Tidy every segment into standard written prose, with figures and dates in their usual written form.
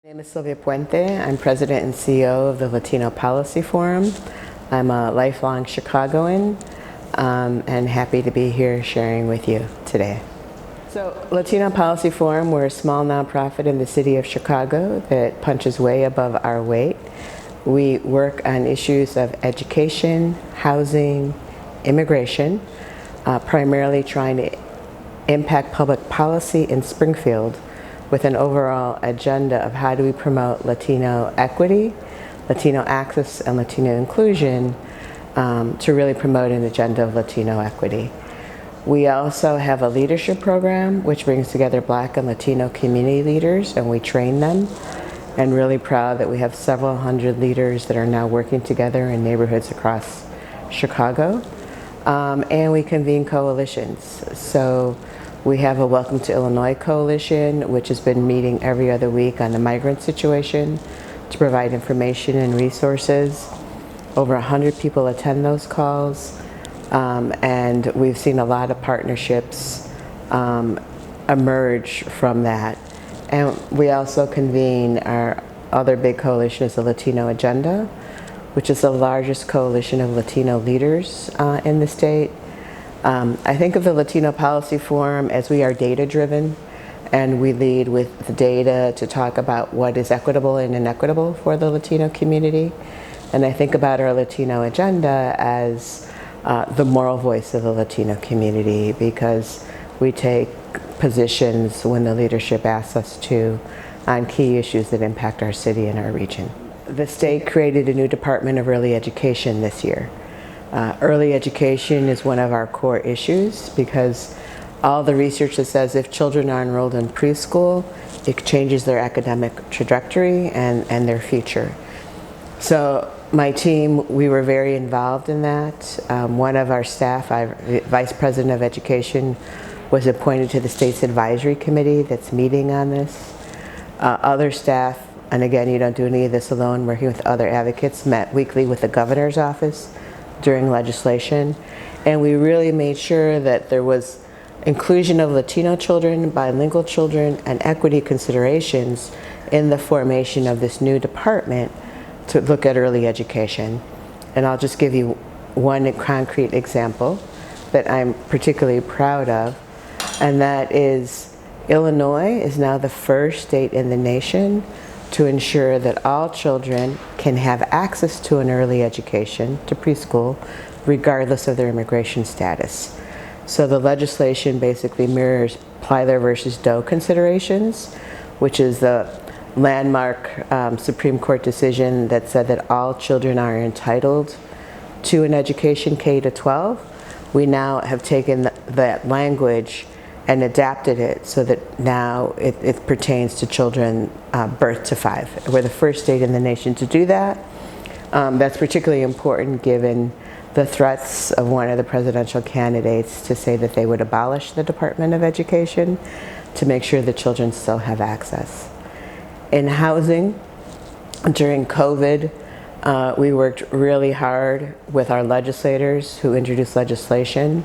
My name is Sylvia Puente. I'm president and CEO of the Latino Policy Forum. I'm a lifelong Chicagoan and happy to be here sharing with you today. So Latino Policy Forum, we're a small nonprofit in the city of Chicago that punches way above our weight. We work on issues of education, housing, immigration, primarily trying to impact public policy in Springfield with an overall agenda of how do we promote Latino equity, Latino access, and Latino inclusion to really promote an agenda of Latino equity. We also have a leadership program which brings together Black and Latino community leaders, and we train them, and really proud that we have several hundred leaders that are now working together in neighborhoods across Chicago. And we convene coalitions. So we have a Welcome to Illinois coalition, which has been meeting every other week on the migrant situation to provide information and resources. Over 100 people attend those calls, and we've seen a lot of partnerships emerge from that. And we also convene our other big coalition is the Latino Agenda, which is the largest coalition of Latino leaders in the state. I think of the Latino Policy Forum as we are data-driven, and we lead with the data to talk about what is equitable and inequitable for the Latino community. And I think about our Latino Agenda as the moral voice of the Latino community, because we take positions when the leadership asks us to on key issues that impact our city and our region. The state created a new Department of Early Education this year. Early education is one of our core issues because all the research that says if children are enrolled in preschool, it changes their academic trajectory and their future. So my team, we were very involved in that. One of our staff, our Vice President of Education, was appointed to the state's advisory committee that's meeting on this. Other staff, and again, you don't do any of this alone, working with other advocates, met weekly with the governor's office during legislation, and we really made sure that there was inclusion of Latino children, bilingual children, and equity considerations in the formation of this new department to look at early education. And I'll just give you one concrete example that I'm particularly proud of, and that is Illinois is now the first state in the nation to ensure that all children can have access to an early education, to preschool, regardless of their immigration status. So the legislation basically mirrors Plyler versus Doe considerations, which is the landmark Supreme Court decision that said that all children are entitled to an education K to 12. We now have taken that language and adapted it so that now it pertains to children birth to 5. We're the first state in the nation to do that. That's particularly important given the threats of one of the presidential candidates to say that they would abolish the Department of Education to make sure that children still have access. In housing, during COVID, we worked really hard with our legislators who introduced legislation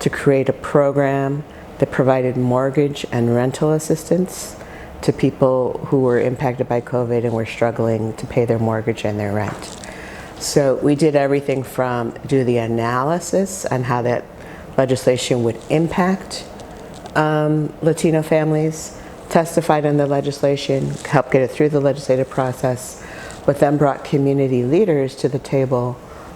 to create a program that provided mortgage and rental assistance to people who were impacted by COVID and were struggling to pay their mortgage and their rent. So we did everything from do the analysis on how that legislation would impact Latino families, testified on the legislation, helped get it through the legislative process, but then brought community leaders to the table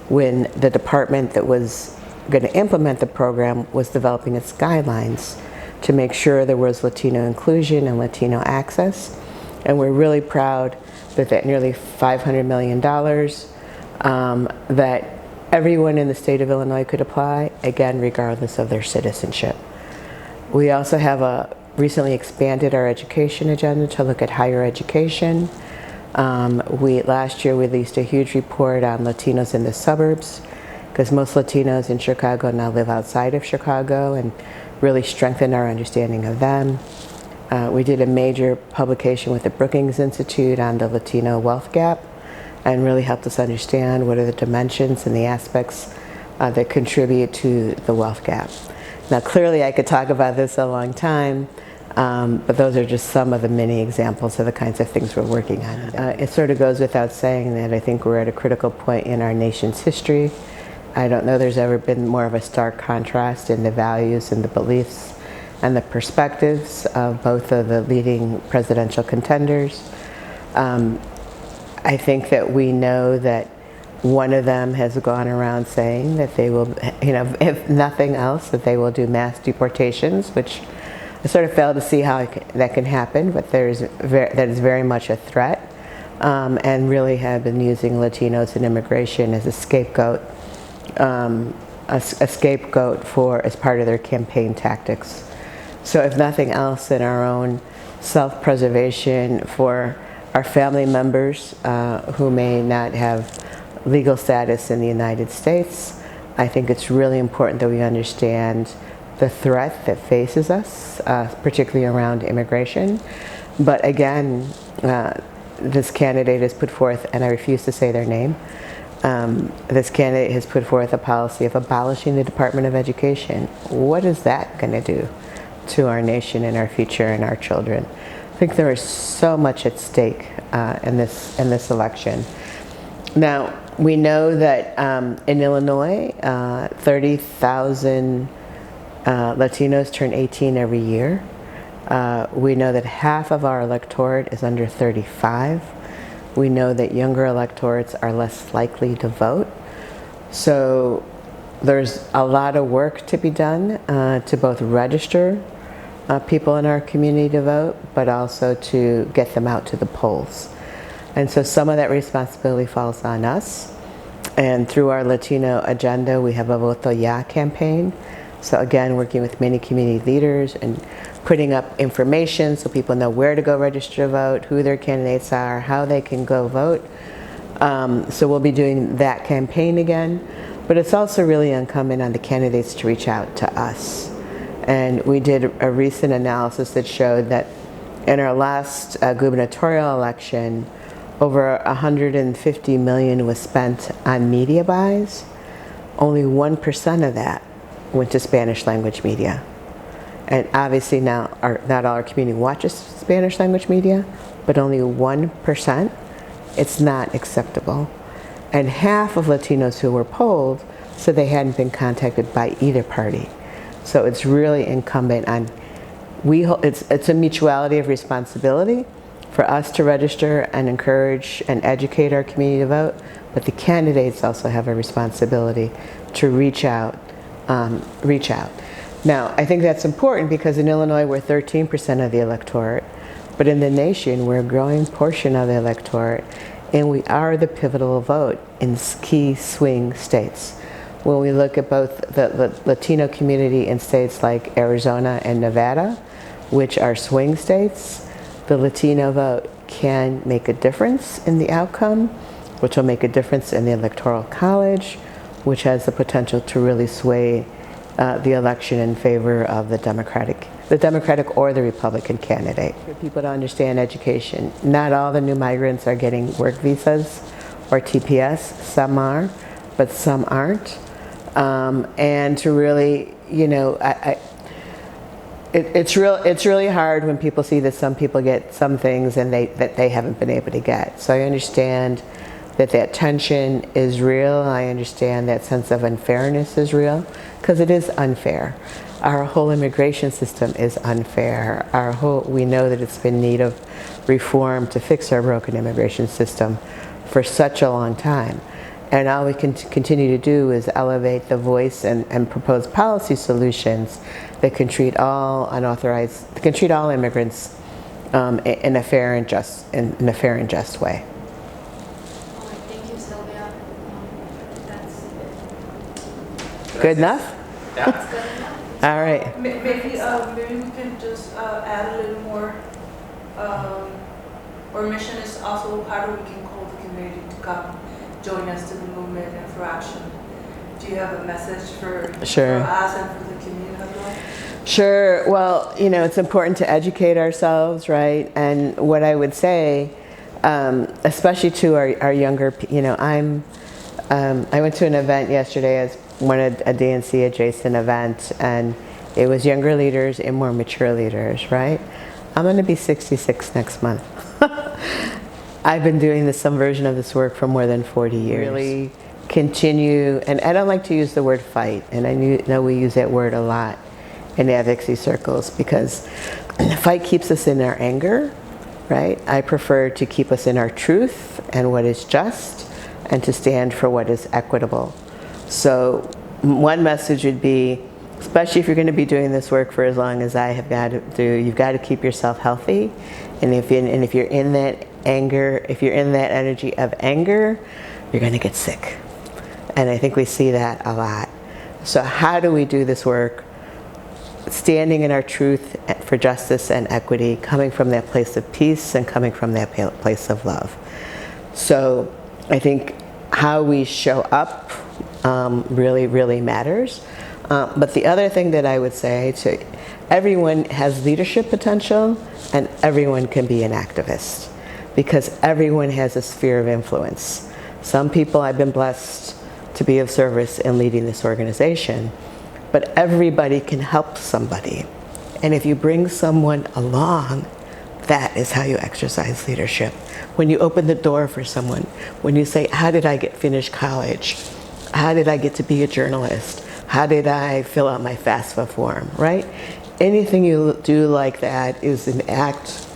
when the department that was going to implement the program was developing its guidelines to make sure there was Latino inclusion and Latino access. And we're really proud that nearly $500 million that everyone in the state of Illinois could apply, again, regardless of their citizenship. We also have recently expanded our education agenda to look at higher education. Last year we released a huge report on Latinos in the suburbs, because most Latinos in Chicago now live outside of Chicago, and really strengthened our understanding of them. We did a major publication with the Brookings Institute on the Latino wealth gap, and really helped us understand what are the dimensions and the aspects that contribute to the wealth gap. Now clearly I could talk about this a long time, But those are just some of the many examples of the kinds of things we're working on. It sort of goes without saying that I think we're at a critical point in our nation's history. I don't know there's ever been more of a stark contrast in the values and the beliefs and the perspectives of both of the leading presidential contenders. I think that we know that one of them has gone around saying that they will, if nothing else, that they will do mass deportations, which I sort of fail to see how that can happen, but that is very much a threat, and really have been using Latinos and immigration as a scapegoat, as part of their campaign tactics. So if nothing else, in our own self-preservation for our family members who may not have legal status in the United States, I think it's really important that we understand the threat that faces us, particularly around immigration. But again, this candidate has put forth, and I refuse to say their name, this candidate has put forth a policy of abolishing the Department of Education. What is that going to do to our nation and our future and our children? I think there is so much at stake in this election. Now, we know that in Illinois, 30,000 Latinos turn 18 every year. We know that half of our electorate is under 35. We know that younger electorates are less likely to vote. So there's a lot of work to be done to both register people in our community to vote, but also to get them out to the polls. And so some of that responsibility falls on us. And through our Latino agenda, we have a Voto Ya campaign. So again, working with many community leaders and putting up information so people know where to go register to vote, who their candidates are, how they can go vote. So we'll be doing that campaign again. But it's also really incumbent on the candidates to reach out to us. And we did a recent analysis that showed that in our last gubernatorial election, over $150 million was spent on media buys. Only 1% of that went to Spanish language media. And obviously now not all our community watches Spanish language media, but only 1%. It's not acceptable. And half of Latinos who were polled said they hadn't been contacted by either party. So it's really incumbent on, it's a mutuality of responsibility for us to register and encourage and educate our community to vote, but the candidates also have a responsibility to reach out. Now, I think that's important because in Illinois we're 13% of the electorate, but in the nation we're a growing portion of the electorate, and we are the pivotal vote in key swing states. When we look at both the Latino community in states like Arizona and Nevada, which are swing states, the Latino vote can make a difference in the outcome, which will make a difference in the Electoral College, which has the potential to really sway the election in favor of the Democratic or the Republican candidate. For people to understand education, not all the new migrants are getting work visas or TPS. Some are, but some aren't. And to really, it's really hard when people see that some people get some things and that they haven't been able to get. So I understand that tension is real. I understand that sense of unfairness is real, because it is unfair. Our whole immigration system is unfair. We know that it's been in need of reform to fix our broken immigration system for such a long time. And all we can continue to do is elevate the voice and propose policy solutions that can treat all immigrants in a fair and just way. Thank you, Sylvia. That's good enough? That's good enough. All right. Maybe we can just add a little more. Our mission is also how do we can call the community to come join us to the movement and for action. Do you have a message for us and for the community as well? Sure. Well, it's important to educate ourselves, right? And what I would say, especially to our younger, I went to an event yesterday as a DNC adjacent event, and It was younger leaders and more mature leaders, right? I'm going to be 66 next month. I've been doing some version of this work for more than 40 years. Really continue, and I don't like to use the word fight, and I know we use that word a lot in advocacy circles because fight keeps us in our anger, right? I prefer to keep us in our truth and what is just, and to stand for what is equitable. So one message would be, especially if you're going to be doing this work for as long as I have got to do, you've got to keep yourself healthy. And if you're in that anger, if you're in that energy of anger, you're going to get sick. And I think we see that a lot. So how do we do this work? Standing in our truth for justice and equity, coming from that place of peace and coming from that place of love. So I think how we show up really, really matters. But the other thing that I would say to everyone has leadership potential and everyone can be an activist because everyone has a sphere of influence. Some people I've been blessed to be of service in leading this organization, but everybody can help somebody. And if you bring someone along, that is how you exercise leadership. When you open the door for someone, when you say, how did I finish college? How did I get to be a journalist? How did I fill out my FAFSA form, right? Anything you do like that is an act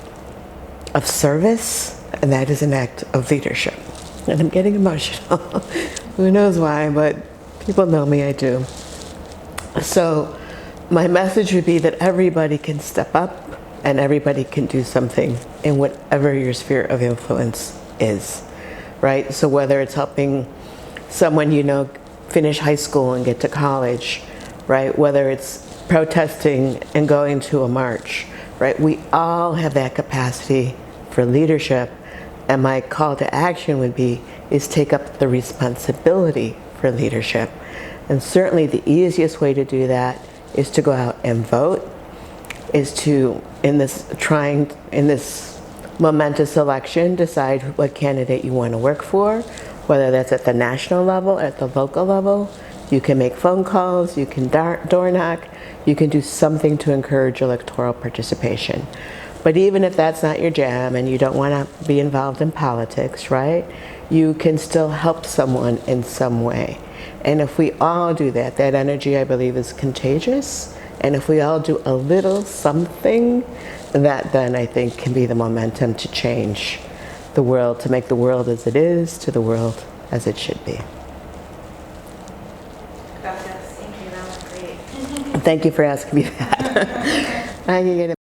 of service, and that is an act of leadership. And I'm getting emotional. Who knows why, but people know me, I do. So my message would be that everybody can step up and everybody can do something in whatever your sphere of influence is, right? So whether it's helping someone you know finish high school and get to college, right? Whether it's protesting and going to a march, right? We all have that capacity for leadership, and my call to action would be is take up the responsibility for leadership. And certainly the easiest way to do that is to go out and vote, is to, in this momentous election, decide what candidate you want to work for, whether that's at the national level, at the local level. You can make phone calls, you can door knock, you can do something to encourage electoral participation. But even if that's not your jam and you don't want to be involved in politics, right, you can still help someone in some way. And if we all do that, that energy, I believe, is contagious. And if we all do a little something, that then I think can be the momentum to change the world, to make the world as it is, to the world as it should be. Gracias. Thank you. That was great. Thank you for asking me that. I can get it.